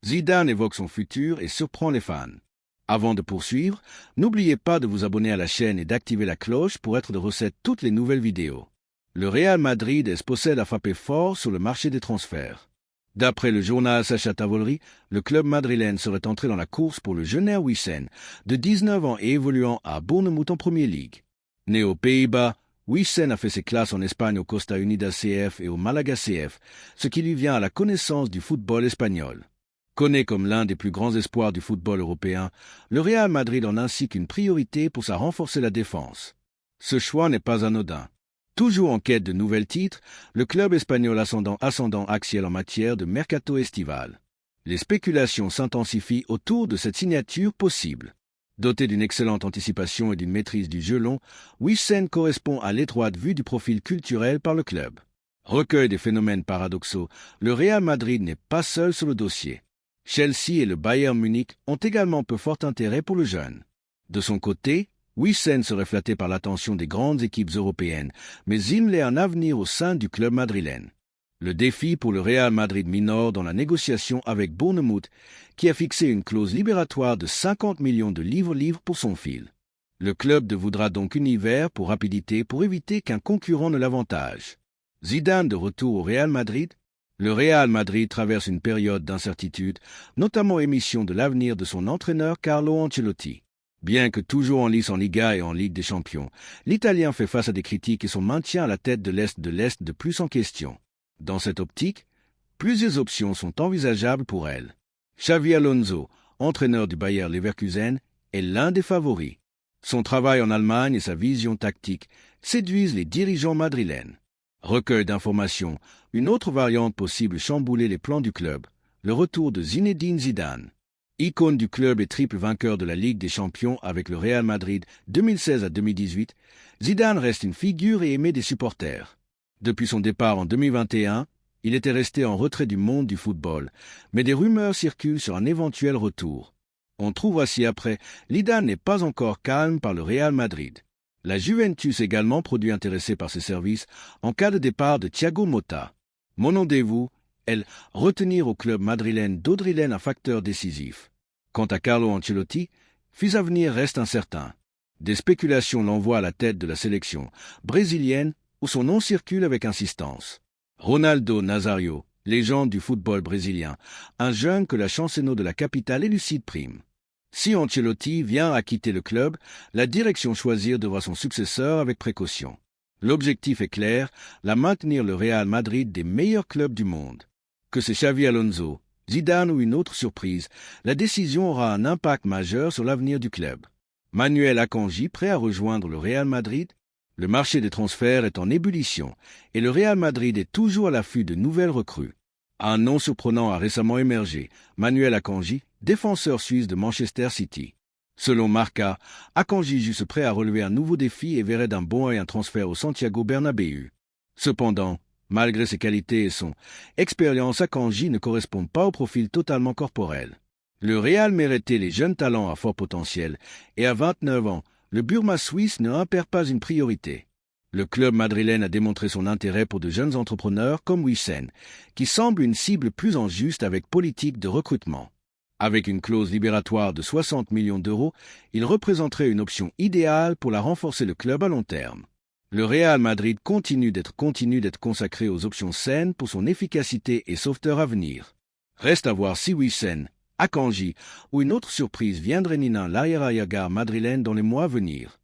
Zidane évoque son futur et surprend les fans. Avant de poursuivre, n'oubliez pas de vous abonner à la chaîne et d'activer la cloche pour être de recette toutes les nouvelles vidéos. Le Real Madrid est possède à frapper fort sur le marché des transferts. D'après le journal Sacha Tavolery, le club madrilène serait entré dans la course pour le jeune Wissem, de 19 ans et évoluant à Bournemouth en Premier League. Né aux Pays-Bas, Wissem a fait ses classes en Espagne au Costa Unidas CF et au Malaga CF, ce qui lui vient à la connaissance du football espagnol. Connu comme l'un des plus grands espoirs du football européen, le Real Madrid en a ainsi qu'une priorité pour sa renforcer la défense. Ce choix n'est pas anodin. Toujours en quête de nouvelles titres, le club espagnol ascendant axial en matière de mercato estival. Les spéculations s'intensifient autour de cette signature possible. Doté d'une excellente anticipation et d'une maîtrise du jeu long, Wissem correspond à l'étroite vue du profil culturel par le club. Recueil des phénomènes paradoxaux, le Real Madrid n'est pas seul sur le dossier. Chelsea et le Bayern Munich ont également peu fort intérêt pour le jeune. De son côté, Wissem serait flatté par l'attention des grandes équipes européennes, mais il l'est un avenir au sein du club madrilène. Le défi pour le Real Madrid minore dans la négociation avec Bournemouth, qui a fixé une clause libératoire de 50 millions de livres pour son fil. Le club voudra donc univers pour rapidité pour éviter qu'un concurrent ne l'avantage. Zidane de retour au Real Madrid. Le Real Madrid traverse une période d'incertitude, notamment émission de l'avenir de son entraîneur Carlo Ancelotti. Bien que toujours en lice en Liga et en Ligue des Champions, l'Italien fait face à des critiques et son maintien à la tête de l'Est de plus en question. Dans cette optique, plusieurs options sont envisageables pour elle. Xavi Alonso, entraîneur du Bayer Leverkusen, est l'un des favoris. Son travail en Allemagne et sa vision tactique séduisent les dirigeants madrilènes. Recueil d'informations, une autre variante possible chambouler les plans du club, le retour de Zinedine Zidane. Icône du club et triple vainqueur de la Ligue des Champions avec le Real Madrid 2016 à 2018, Zidane reste une figure et aimé des supporters. Depuis son départ en 2021, il était resté en retrait du monde du football, mais des rumeurs circulent sur un éventuel retour. On trouvera ci-après, Zidane n'est pas encore calme par le Real Madrid. La Juventus également produit intéressé par ses services en cas de départ de Thiago Motta. Mon rendez-vous, retenir au club madrilène d'Odrilène un facteur décisif. Quant à Carlo Ancelotti, fils avenir reste incertain. Des spéculations l'envoient à la tête de la sélection brésilienne où son nom circule avec insistance. Ronaldo Nazario, légende du football brésilien, un jeune que la chanceno de la capitale élucide prime. Si Ancelotti vient à quitter le club, la direction choisir devra son successeur avec précaution. L'objectif est clair, la maintenir le Real Madrid des meilleurs clubs du monde. Que c'est Xavi Alonso, Zidane ou une autre surprise, la décision aura un impact majeur sur l'avenir du club. Manuel Akanji prêt à rejoindre le Real Madrid? Le marché des transferts est en ébullition et le Real Madrid est toujours à l'affût de nouvelles recrues. Un nom surprenant a récemment émergé, Manuel Akanji, défenseur suisse de Manchester City. Selon Marca, Akanji juste prêt à relever un nouveau défi et verrait d'un bon œil un transfert au Santiago Bernabéu. Cependant, malgré ses qualités et son expérience, Akanji ne correspond pas au profil totalement corporel. Le Real méritait les jeunes talents à fort potentiel et à 29 ans, le Burma suisse ne impère pas une priorité. Le club madrilène a démontré son intérêt pour de jeunes entrepreneurs comme Wissem, qui semble une cible plus en juste avec politique de recrutement. Avec une clause libératoire de 60 millions d'euros, il représenterait une option idéale pour la renforcer le club à long terme. Le Real Madrid continue d'être consacré aux options saines pour son efficacité et sauveteur à venir. Reste à voir si Wissem, Akanji ou une autre surprise viendrait niner l'arrière-gare madrilène dans les mois à venir.